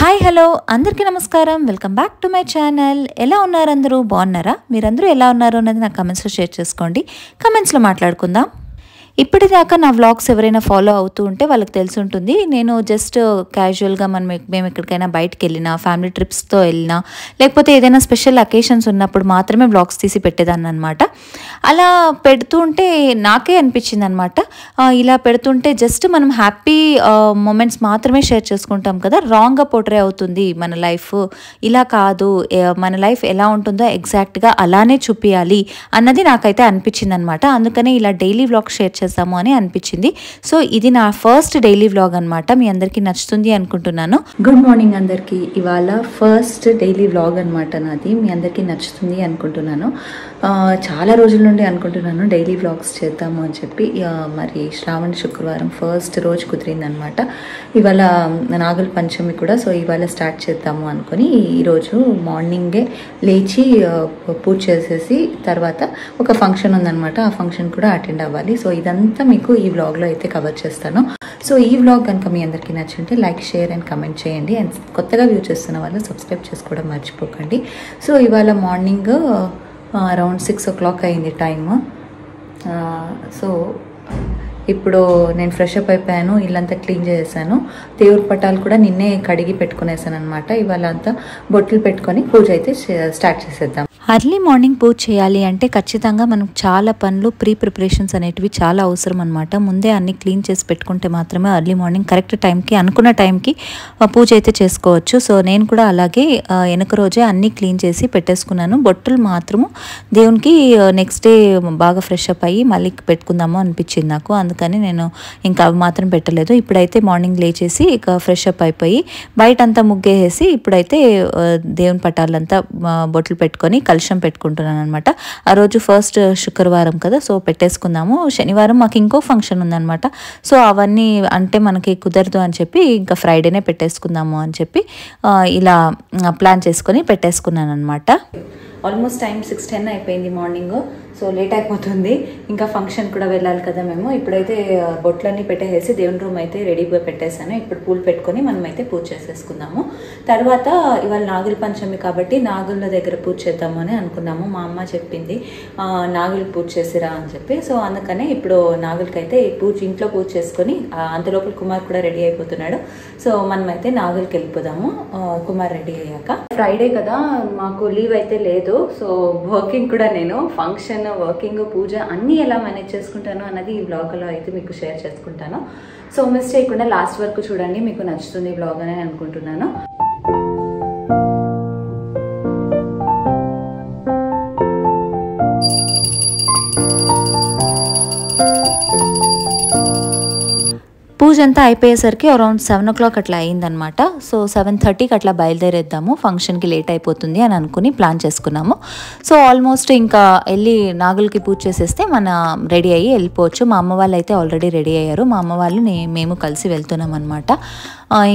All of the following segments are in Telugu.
హాయ్ హలో అందరికీ నమస్కారం. Welcome back to my channel. ఎలా ఉన్నారు అందరూ? బాగున్నారా? మీరందరూ ఎలా ఉన్నారు అన్నది నాకు కమెంట్స్లో షేర్ చేసుకోండి. కమెంట్స్లో మాట్లాడుకుందాం. ఇప్పటిదాకా నా వ్లాగ్స్ ఎవరైనా ఫాలో అవుతూ ఉంటే వాళ్ళకి తెలిసి ఉంటుంది. నేను జస్ట్ క్యాజువల్గా మేము ఎక్కడికైనా బయటకు వెళ్ళినా, ఫ్యామిలీ ట్రిప్స్తో వెళ్ళినా, లేకపోతే ఏదైనా స్పెషల్ అకేషన్స్ ఉన్నప్పుడు మాత్రమే వ్లాగ్స్ తీసి పెట్టేదాన్ని అనమాట. అలా పెడుతూ ఉంటే నాకే అనిపించింది అనమాట, ఇలా పెడుతుంటే జస్ట్ మనం హ్యాపీ మూమెంట్స్ మాత్రమే షేర్ చేసుకుంటాం కదా, రాంగ్గా పోర్ట్రే అవుతుంది మన లైఫ్. ఇలా కాదు, మన లైఫ్ ఎలా ఉంటుందో ఎగ్జాక్ట్గా అలానే చూపించాలి అన్నది నాకైతే అనిపించింది అనమాట. అందుకనే ఇలా డైలీ వ్లాగ్ షేర్ చేస్తాము అని అనిపించింది. సో ఇది నా ఫస్ట్ డైలీ వ్లాగ్ అనమాట. మీ అందరికీ నచ్చుతుంది అనుకుంటున్నాను. గుడ్ మార్నింగ్ అందరికీ. ఇవాళ ఫస్ట్ డైలీ వ్లాగ్ అనమాట నాది. మీ అందరికీ నచ్చుతుంది అనుకుంటున్నాను. చాలా రోజుల నుండి అనుకుంటున్నాను డైలీ వ్లాగ్స్ చేద్దాము అని చెప్పి. మరి శ్రావణ శుక్రవారం ఫస్ట్ రోజు కుదిరిందనమాట. ఇవాళ నాగుల పంచమి కూడా, సో ఇవాళ స్టార్ట్ చేద్దాము అనుకుని ఈరోజు మార్నింగే లేచి పూజ చేసేసి తర్వాత ఒక ఫంక్షన్ ఉందనమాట. ఆ ఫంక్షన్ కూడా అటెండ్ అవ్వాలి. సో ఇదంతా మీకు ఈ వ్లాగ్లో అయితే కవర్ చేస్తాను. సో ఈ వ్లాగ్ కనుక మీ అందరికీ నచ్చుంటే లైక్, షేర్ అండ్ కమెంట్ చేయండి. అండ్ కొత్తగా వ్యూ చేస్తున్న వాళ్ళు సబ్స్క్రైబ్ చేసుకోవడం మర్చిపోకండి. సో ఇవాళ మార్నింగ్ అరౌండ్ 6 o'clock అయింది టైము. సో ఇప్పుడు నేను ఫ్రెష్ అప్ అయిపోయాను, ఇల్లంతా క్లీన్ చేసేసాను. దేవుడి పటాలు కూడా నిన్నే కడిగి పెట్టుకునేసాను అనమాట. ఇవాళ అంతా బొట్లు పెట్టుకొని పూజ అయితే స్టార్ట్ చేసేద్దాం. అర్లీ మార్నింగ్ పూజ చేయాలి అంటే ఖచ్చితంగా మనం చాలా పనులు, ప్రిపరేషన్స్ అనేటివి చాలా అవసరం అనమాట. ముందే అన్ని క్లీన్ చేసి పెట్టుకుంటే మాత్రమే అర్లీ మార్నింగ్ కరెక్ట్ టైంకి, అనుకున్న టైంకి పూజ అయితే చేసుకోవచ్చు. సో నేను కూడా అలాగే వెనక రోజే అన్నీ క్లీన్ చేసి పెట్టేసుకున్నాను. బొట్టులు మాత్రము దేవునికి నెక్స్ట్ డే బాగా ఫ్రెష్ అప్ అయ్యి మళ్ళీ పెట్టుకుందాము అనిపించింది నాకు. అందుకని నేను ఇంకా అవి మాత్రం పెట్టలేదు. ఇప్పుడైతే మార్నింగ్ లేచేసి ఇక ఫ్రెష్ అప్ అయిపోయి బయటంతా ముగ్గేసి ఇప్పుడైతే దేవుని పటాలంతా బొట్లు పెట్టుకొని కలుషం పెట్టుకుంటున్నాను అనమాట. ఆ రోజు ఫస్ట్ శుక్రవారం కదా, సో పెట్టేసుకుందాము. శనివారం మాకు ఇంకో ఫంక్షన్ ఉందనమాట. సో అవన్నీ అంటే మనకి కుదరదు అని చెప్పి ఇంకా ఫ్రైడేనే పెట్టేసుకుందాము అని చెప్పి ఇలా ప్లాన్ చేసుకొని పెట్టేసుకున్నాను అనమాట. ఆల్మోస్ట్ టైం 6:10 అయిపోయింది మార్నింగ్. సో లేట్ అయిపోతుంది, ఇంకా ఫంక్షన్ కూడా వెళ్ళాలి కదా మేము. ఇప్పుడైతే బొట్లన్నీ పెట్టేసి దేవుని రూమ్ అయితే రెడీగా పెట్టేశాను. ఇప్పుడు పూలు పెట్టుకొని మనం అయితే పూజ చేసేసుకుందాము. తర్వాత ఇవాళ నాగుల పంచమి కాబట్టి నాగుల దగ్గర పూజ చేద్దాము అని అనుకున్నాము. మా అమ్మ చెప్పింది నాగులకి పూజ చేసిరా అని చెప్పి. సో అందుకనే ఇప్పుడు నాగులకైతే ఇంట్లో పూజ చేసుకొని అంతలోపల కుమార్ కూడా రెడీ అయిపోతున్నాడు. సో మనమైతే నాగులకి వెళ్ళిపోదాము కుమార్ రెడీ అయ్యాక. ఫ్రైడే కదా, మాకు లీవ్ అయితే లేదు. సో వర్కింగ్ కూడా, నేను ఫంక్షన్, వర్కింగ్, పూజ అన్నీ ఎలా మేనేజ్ చేసుకుంటాను అన్నది ఈ బ్లాగ్లో అయితే మీకు షేర్ చేసుకుంటాను. సో మిస్ చేయకుండా లాస్ట్ వరకు చూడండి, మీకు నచ్చుతుంది ఈ బ్లాగ్ అని అనుకుంటున్నాను. పూజ అంతా అయిపోయేసరికి అరౌండ్ 7 o'clock అట్లా అయిందనమాట. సో 7:30కి అట్లా బయలుదేరేద్దాము, ఫంక్షన్కి లేట్ అయిపోతుంది అని అనుకుని ప్లాన్ చేసుకున్నాము. సో ఆల్మోస్ట్ ఇంకా వెళ్ళి నాగులకి పూజ చేసేస్తే మన రెడీ అయ్యి వెళ్ళిపోవచ్చు. మా అమ్మ వాళ్ళు అయితే ఆల్రెడీ రెడీ అయ్యారు. మా అమ్మ వాళ్ళు మేము కలిసి వెళ్తున్నాం అనమాట.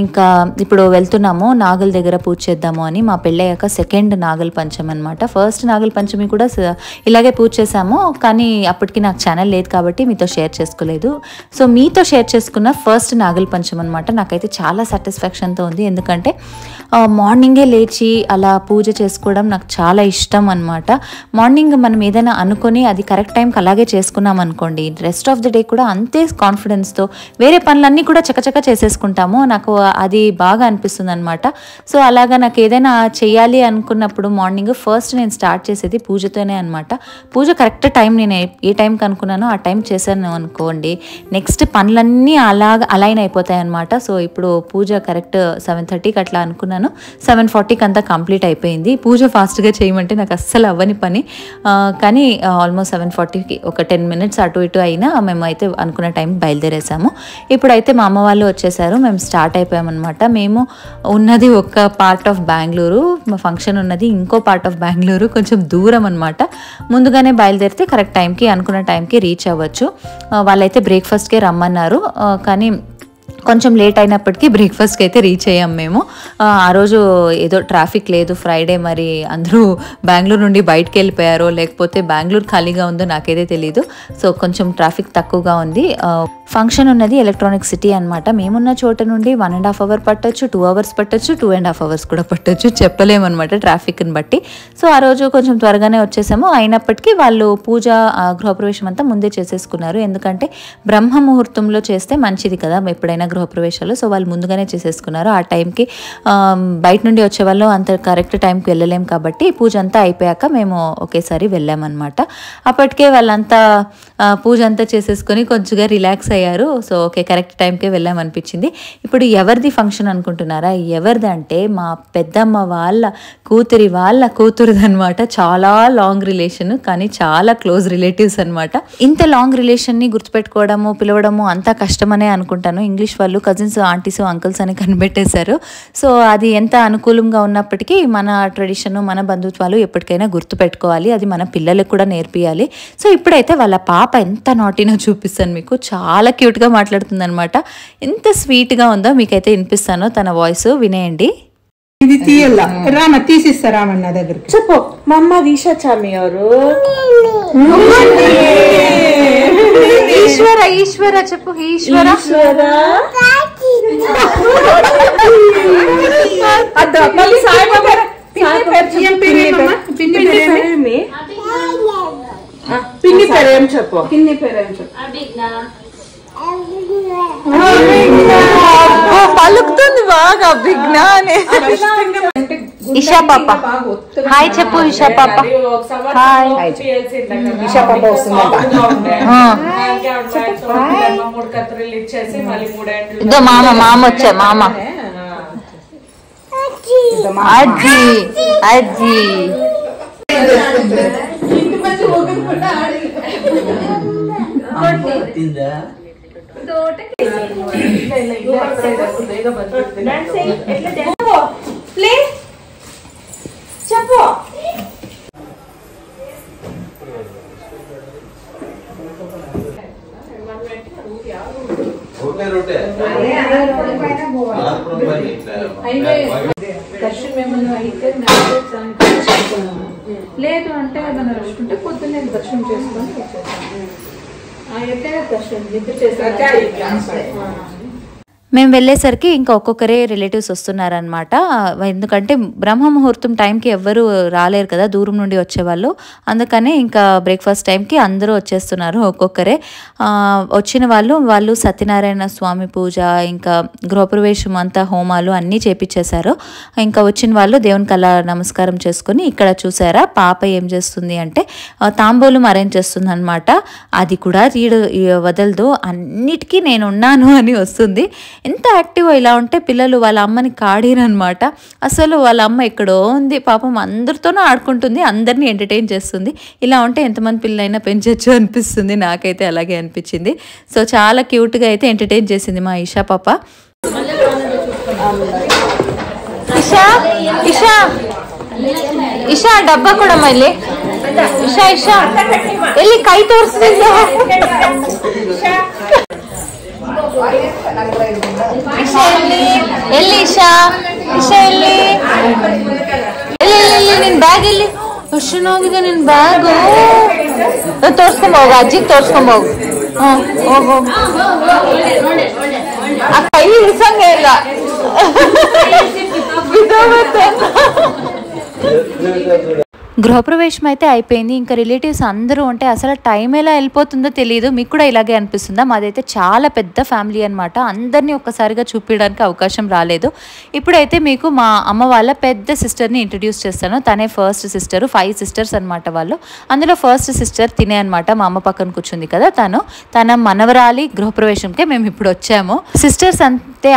ఇంకా ఇప్పుడు వెళ్తున్నాము నాగుల దగ్గర పూజ చేద్దాము అని. మా పెళ్ళయ్యాక సెకండ్ నాగుల పంచమి అనమాట. ఫస్ట్ నాగుల పంచమి కూడా ఇలాగే పూజ చేసాము, కానీ అప్పటికి నాకు ఛానల్ లేదు కాబట్టి మీతో షేర్ చేసుకోలేదు. సో మీతో షేర్ చేసుకున్న ఫస్ట్ నాగుల పంచమి అనమాట. నాకైతే చాలా సాటిస్ఫాక్షన్తో ఉంది, ఎందుకంటే మార్నింగే లేచి అలా పూజ చేసుకోవడం నాకు చాలా ఇష్టం అనమాట. మార్నింగ్ మనం ఏదైనా అనుకొని అది కరెక్ట్ టైంకి అలాగే చేసుకున్నాం అనుకోండి, రెస్ట్ ఆఫ్ ది డే కూడా అంతే కాన్ఫిడెన్స్తో వేరే పనులన్నీ కూడా చకచక చేసేసుకుంటాము. నాకు అది బాగా అనిపిస్తుంది అనమాట. సో అలాగా నాకు ఏదైనా చేయాలి అనుకున్నప్పుడు మార్నింగ్ ఫస్ట్ నేను స్టార్ట్ చేసేది పూజతోనే అనమాట. పూజ కరెక్ట్ టైం నేను ఏ టైంకి అనుకున్నానో ఆ టైం చేశాను అనుకోండి, నెక్స్ట్ పనులన్నీ అలైన్ అయిపోతాయి అనమాట. సో ఇప్పుడు పూజ కరెక్ట్ 7:30కి అట్లా అనుకున్నాను, 7:40కి అంతా కంప్లీట్ అయిపోయింది. పూజ ఫాస్ట్గా చేయమంటే నాకు అస్సలు అవ్వని పని, కానీ ఆల్మోస్ట్ 7:40కి ఒక 10 minutes అటు ఇటు అయినా మేము అయితే అనుకున్న టైం బయలుదేరేసాము. ఇప్పుడైతే మా అమ్మ వాళ్ళు వచ్చేసారు, మేము స్టార్ట్ అయిపోయామన్నమాట. మేము ఉన్నది ఒక పార్ట్ ఆఫ్ బెంగళూరు, మా ఫంక్షన్ ఉన్నది ఇంకో పార్ట్ ఆఫ్ బెంగళూరు, కొంచెం దూరం అనమాట. ముందుగానే బయలుదేరితే కరెక్ట్ టైంకి అనుకున్న టైంకి రీచ్ అవ్వచ్చు. వాళ్ళైతే బ్రేక్ఫాస్ట్కే రమ్మన్నారు, కానీ కొంచెం లేట్ అయినప్పటికీ బ్రేక్ఫాస్ట్కి అయితే రీచ్ అయ్యాం మేము. ఆ రోజు ఏదో ట్రాఫిక్ లేదు, ఫ్రైడే, మరి అందరూ బెంగళూరు నుండి బయటకు వెళ్ళిపోయారో లేకపోతే బెంగళూరు ఖాళీగా ఉందో నాకైతే తెలీదు. సో కొంచెం ట్రాఫిక్ తక్కువగా ఉంది. ఫంక్షన్ ఉన్నది ఎలక్ట్రానిక్ సిటీ అనమాట. మేమున్న చోట నుండి 1.5 hours పట్టొచ్చు, 2 hours పట్టొచ్చు, 2.5 hours కూడా పట్టొచ్చు, చెప్పలేమన్నమాట ట్రాఫిక్ని బట్టి. సో ఆ రోజు కొంచెం త్వరగానే వచ్చేసాము. అయినప్పటికీ వాళ్ళు పూజ గృహప్రవేశం అంతా ముందే చేసేసుకున్నారు. ఎందుకంటే బ్రహ్మ ముహూర్తంలో చేస్తే మంచిది కదా ఎప్పుడైనా గృహప్రవేశాలు. సో వాళ్ళు ముందుగానే చేసేసుకున్నారు. ఆ టైంకి బయట నుండి వచ్చే వాళ్ళు అంత కరెక్ట్ టైంకి వెళ్ళలేం కాబట్టి పూజ అంతా అయిపోయాక మేము ఒకేసారి వెళ్ళామన్నమాట. అప్పటికే వాళ్ళంతా పూజ అంతా చేసేసుకొని కొంచెంగా రిలాక్స్ అయ్యారు. సో ఓకే, కరెక్ట్ టైంకే వెళ్ళామనిపించింది. ఇప్పుడు ఎవరిది ఫంక్షన్ అనుకుంటున్నారా? ఎవరిది అంటే మా పెద్దమ్మ వాళ్ళ కూతురిది అనమాట. చాలా లాంగ్ రిలేషన్, కానీ చాలా క్లోజ్ రిలేటివ్స్ అనమాట. ఇంత లాంగ్ రిలేషన్ని గుర్తుపెట్టుకోవడము, పిలవడము అంతా కష్టమనే అనుకుంటాను. ఇంగ్లీష్ వాళ్ళు కజిన్స్, ఆంటీస్, అంకుల్స్ అని కనిపెట్టేశారు. సో అది ఎంత అనుకూలంగా ఉన్నప్పటికీ మన ట్రెడిషన్, మన బంధుత్వాలు ఎప్పటికైనా గుర్తుపెట్టుకోవాలి. అది మన పిల్లలకు కూడా నేర్పియాలి. సో ఇప్పుడైతే వాళ్ళ పాప ఎంత నాటినో చూపిస్తాను మీకు. చాలా క్యూట్గా మాట్లాడుతుంది అనమాట. ఎంత స్వీట్గా ఉందో మీకైతే వినిపిస్తాను తన వాయిస్, వినేయండి. ఇది తీయల్లా రామ తీసిస్తా రామన్న దగ్గరికి. చెప్పు మా అమ్మ రీషా చామి ఎవరు? ఈశ్వర ఈశ్వర చెప్పు. ఈశ్వర పిన్ని పేరేం చెప్పు. పిన్ని పేరేం చెప్పు. పలుకుతుంది బాగా విఘ్నా అని. ఇషా పాప హాయ్ చెప్పు. ఇషా పాప హాయ్. ఇషా పాప ఇదో మామ వచ్చా. మామ అజ్జి అజ్జి చెప్పు. దర్శనం ఏమన్నా అయితే లేదు అంటే ఏమన్నా రాసుకుంటే పొద్దున్నే దర్శనం చేసుకొని వచ్చేస్తాను. అయితే దర్శనం నిద్ర చేస్తాను. మేము వెళ్ళేసరికి ఇంకా ఒక్కొక్కరే రిలేటివ్స్ వస్తున్నారనమాట. ఎందుకంటే బ్రహ్మ ముహూర్తం టైంకి ఎవ్వరు రాలేరు కదా, దూరం నుండి వచ్చేవాళ్ళు. అందుకనే ఇంకా బ్రేక్ఫాస్ట్ టైంకి అందరూ వచ్చేస్తున్నారు ఒక్కొక్కరే. వచ్చిన వాళ్ళు సత్యనారాయణ స్వామి పూజ, ఇంకా గృహప్రవేశం అంతా హోమాలు అన్నీ చేపించేశారు. ఇంకా వచ్చిన వాళ్ళు దేవునికి అలా నమస్కారం చేసుకుని ఇక్కడ చూసారా పాప ఏం చేస్తుంది అంటే తాంబూలం అరేంజ్ చేస్తుంది అనమాట. అది కూడా వదలదు, అన్నిటికీ నేనున్నాను అని వస్తుంది. ఎంత యాక్టివ్గా ఇలా ఉంటే పిల్లలు వాళ్ళ అమ్మని కాడీరనమాట. అసలు వాళ్ళ అమ్మ ఎక్కడో ఉంది పాపం, అందరితోనూ ఆడుకుంటుంది, అందరినీ ఎంటర్టైన్ చేస్తుంది. ఇలా ఉంటే ఎంతమంది పిల్లలైనా పెంచవచ్చు అనిపిస్తుంది, నాకైతే అలాగే అనిపించింది. సో చాలా క్యూట్గా అయితే ఎంటర్టైన్ చేసింది మా ఇషా పాప. ఇషా ఇషా ఇషా డబ్బా కూడా మళ్ళీ ఇషా ఇషా వెళ్ళి కై తోರಿಸ್ತೀನಿ. ಎಲ್ಲಿ ಇಶಾ ಇಶಾ ಎಲ್ಲಿ ಎಲ್ಲಿ ನಿನ್ ಬ್ಯಾಗ್ ಎಲ್ಲಿ? ಎಷ್ಟು ಚೆನ್ನಾಗಿದೆ ನಿನ್ ಬ್ಯಾಗು. ತೋರ್ಸ್ಕೊಂಬೋಗು, ಅಜ್ಜಿಗೆ ತೋರ್ಸ್ಕೊಂಬೋಗು. ಹೋಗು. ಆ ಕೈ ಇಡ್ಸಂಗೆ ಇಲ್ಲ. గృహప్రవేశం అయితే అయిపోయింది. ఇంకా రిలేటివ్స్ అందరూ ఉంటే అసలు టైం ఎలా వెళ్ళిపోతుందో తెలియదు. మీకు కూడా ఇలాగే అనిపిస్తుందా? మాదైతే చాలా పెద్ద ఫ్యామిలీ అనమాట. అందరినీ ఒక్కసారిగా చూపించడానికి అవకాశం రాలేదు. ఇప్పుడైతే మీకు మా అమ్మ వాళ్ళ పెద్ద సిస్టర్ని ఇంట్రడ్యూస్ చేస్తాను. తనే ఫస్ట్ సిస్టర్, 5 sisters అనమాట వాళ్ళు. అందులో ఫస్ట్ సిస్టర్ తినే అనమాట, మా అమ్మ పక్కన కూర్చుంది కదా తన మనవరాలి గృహప్రవేశంకే మేము ఇప్పుడు వచ్చాము. సిస్టర్స్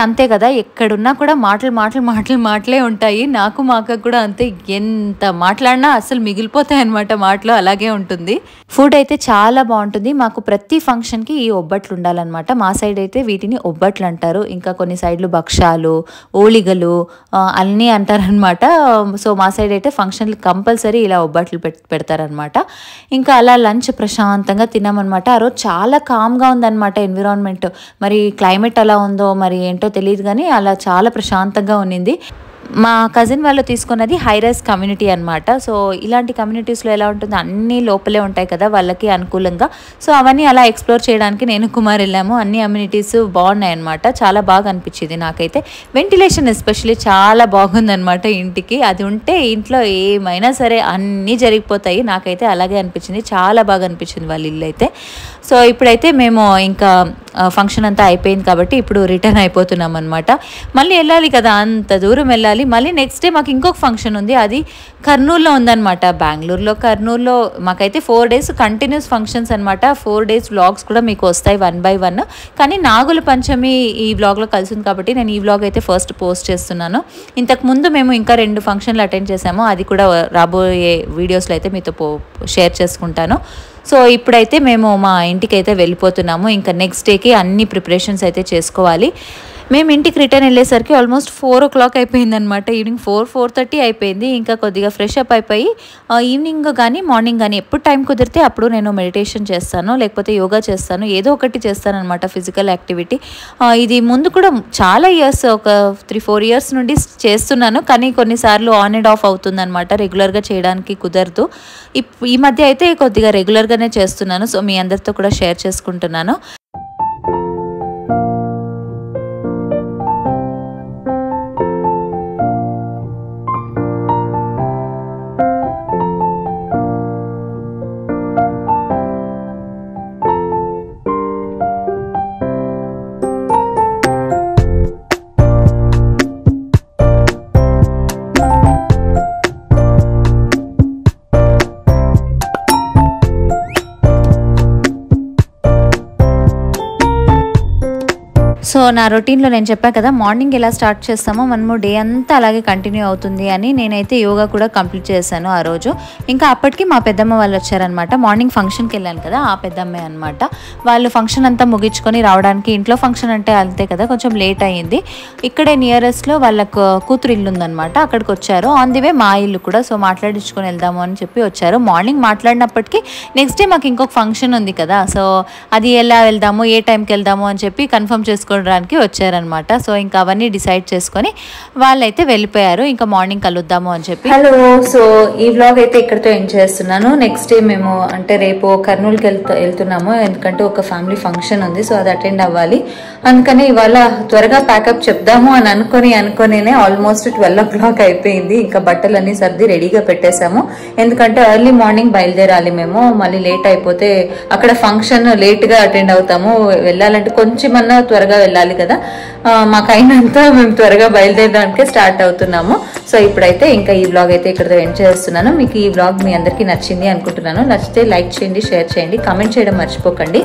అంతే కదా, ఎక్కడున్నా కూడా మాటలే ఉంటాయి. నాకు మా అక్క కూడా అంతే, ఎంత మాట్లాడినా అసలు మిగిలిపోతాయి అనమాట, మాటలో అలాగే ఉంటుంది. ఫుడ్ అయితే చాలా బాగుంటుంది. మాకు ప్రతి ఫంక్షన్కి ఈ ఒబ్బట్లు ఉండాలన్నమాట. మా సైడ్ అయితే వీటిని ఒబ్బట్లు అంటారు, ఇంకా కొన్ని సైడ్లు భక్షాలు, ఓలిగలు అన్నీ అంటారనమాట. సో మా సైడ్ అయితే ఫంక్షన్లు కంపల్సరీ ఇలా ఒబ్బట్లు పెడతారనమాట. ఇంకా అలా లంచ్ ప్రశాంతంగా తిన్నామన్నమాట. ఆ రోజు చాలా కామ్గా ఉందన్నమాట ఎన్విరాన్మెంట్. మరి క్లైమేట్ అలా ఉందో మరి ఏంటో తెలియదు కానీ అలా చాలా ప్రశాంతంగా ఉన్నింది. మా కజిన్ వాళ్ళు తీసుకున్నది హైరైస్ కమ్యూనిటీ అనమాట. సో ఇలాంటి కమ్యూనిటీస్లో ఎలా ఉంటుంది, అన్నీ లోపలే ఉంటాయి కదా వాళ్ళకి అనుకూలంగా. సో అవన్నీ అలా ఎక్స్ప్లోర్ చేయడానికి నేను కుమార్ వెళ్ళాము. అన్ని అమ్యూనిటీస్ బాగున్నాయి అనమాట, చాలా బాగా అనిపించింది నాకైతే. వెంటిలేషన్ ఎస్పెషల్లీ చాలా బాగుందనమాట ఇంటికి. అది ఉంటే ఇంట్లో ఏమైనా సరే అన్నీ జరిగిపోతాయి. నాకైతే అలాగే అనిపించింది, చాలా బాగా అనిపించింది వాళ్ళ ఇల్లు అయితే. సో ఇప్పుడైతే మేము ఇంకా ఫంక్షన్ అంతా అయిపోయింది కాబట్టి ఇప్పుడు రిటర్న్ అయిపోతున్నాం అనమాట. మళ్ళీ వెళ్ళాలి కదా, అంత దూరం వెళ్ళాలి. మళ్ళీ నెక్స్ట్ డే మాకు ఇంకొక ఫంక్షన్ ఉంది, అది కర్నూలులో ఉందన్నమాట. బెంగళూరులో కర్నూలులో మాకైతే 4 days కంటిన్యూస్ ఫంక్షన్స్ అనమాట. 4 days వ్లాగ్స్ కూడా మీకు వస్తాయి 1 by 1. కానీ నాగుల పంచమి ఈ వ్లాగ్లో కలిసింది కాబట్టి నేను ఈ వ్లాగ్ అయితే ఫస్ట్ పోస్ట్ చేస్తున్నాను. ఇంతకుముందు మేము ఇంకా 2 ఫంక్షన్లు అటెండ్ చేసాము, అది కూడా రాబోయే వీడియోస్లో అయితే మీతో షేర్ చేసుకుంటాను. సో ఇప్పుడైతే మేము మా ఇంటికి అయితే వెళ్ళిపోతున్నాము. ఇంకా నెక్స్ట్ డేకి అన్ని ప్రిపరేషన్స్ అయితే చేసుకోవాలి. మేము ఇంటికి రిటర్న్ వెళ్ళేసరికి ఆల్మోస్ట్ 4 o'clock అయిపోయింది అనమాట. ఈవినింగ్ 4-4:30 అయిపోయింది. ఇంకా కొద్దిగా ఫ్రెష్ అప్ అయిపోయి ఈవినింగ్ కానీ మార్నింగ్ కానీ ఎప్పుడు టైం కుదిరితే అప్పుడు నేను మెడిటేషన్ చేస్తాను, లేకపోతే యోగా చేస్తాను, ఏదో ఒకటి చేస్తాను అనమాట, ఫిజికల్ యాక్టివిటీ. ఇది ముందు కూడా చాలా ఇయర్స్, ఒక 3-4 years నుండి చేస్తున్నాను. కానీ కొన్నిసార్లు ఆన్ అండ్ ఆఫ్ అవుతుంది అనమాట, రెగ్యులర్గా చేయడానికి కుదరదు. ఈ మధ్య అయితే కొద్దిగా రెగ్యులర్గానే చేస్తున్నాను. సో మీ అందరితో కూడా షేర్ చేసుకుంటున్నాను. సో నా రొటీన్లో నేను చెప్పాను కదా, మార్నింగ్ ఎలా స్టార్ట్ చేస్తామో మనము డే అంతా అలాగే కంటిన్యూ అవుతుంది అని నేనైతే యోగా కూడా కంప్లీట్ చేశాను ఆ రోజు. ఇంకా అప్పటికి మా పెద్దమ్మ వాళ్ళు వచ్చారనమాట. మార్నింగ్ ఫంక్షన్కి వెళ్ళాను కదా, ఆ పెద్దమ్మే అనమాట. వాళ్ళు ఫంక్షన్ అంతా ముగించుకొని రావడానికి, ఇంట్లో ఫంక్షన్ అంటే అంతే కదా, కొంచెం లేట్ అయ్యింది. ఇక్కడే నియరెస్ట్లో వాళ్ళ కూతురు ఇల్లు ఉందనమాట, అక్కడికి వచ్చారు. ఆన్ ది వే మా ఇల్లు కూడా, సో మాట్లాడించుకొని వెళ్దాము అని చెప్పి వచ్చారు. మార్నింగ్ మాట్లాడినప్పటికీ నెక్స్ట్ డే మాకు ఇంకొక ఫంక్షన్ ఉంది కదా, సో అది ఎలా వెళ్దాము, ఏ టైంకి వెళ్దాము అని చెప్పి కన్ఫర్మ్ చేసుకోవడానికి వచ్చారనమాట. సో ఇంకా అవన్నీ డిసైడ్ చేసుకొని వాళ్ళైతే వెళ్ళిపోయారు. ఇంకా మార్నింగ్ కలుద్దాము అని చెప్పి. హలో, సో ఈ వ్లాగ్ అయితే ఇక్కడితో ఎండ్ చేస్తున్నాను. నెక్స్ట్ డే మేము అంటే రేపు కర్నూలుకి వెళ్తున్నాము, ఎందుకంటే ఒక ఫ్యామిలీ ఫంక్షన్ ఉంది, సో అది అటెండ్ అవ్వాలి. అందుకని ఇవాళ త్వరగా ప్యాకప్ చెప్దాము అని అనుకునే ఆల్మోస్ట్ 12 o'clock అయిపోయింది. ఇంకా బట్టలన్నీ సర్ది రెడీగా పెట్టేశాము, ఎందుకంటే ఎర్లీ మార్నింగ్ బయలుదేరాలి మేము. మళ్ళీ లేట్ అయిపోతే అక్కడ ఫంక్షన్ లేట్గా అటెండ్ అవుతాము. వెళ్ళాలంటే కొంచెమన్నా త్వరగా వెళ్ళాలి కదా, మాకైనంత మేము త్వరగా బయలుదేరడానికే స్టార్ట్ అవుతున్నాము. సో ఇప్పుడైతే ఇంకా ఈ వ్లాగ్ అయితే ఇక్కడ ఎండ్ చేస్తున్నాను. మీకు ఈ వ్లాగ్ మీ అందరికీ నచ్చింది అనుకుంటున్నాను. నచ్చితే లైక్ చేయండి, షేర్ చేయండి, కామెంట్ చేయడం మర్చిపోకండి.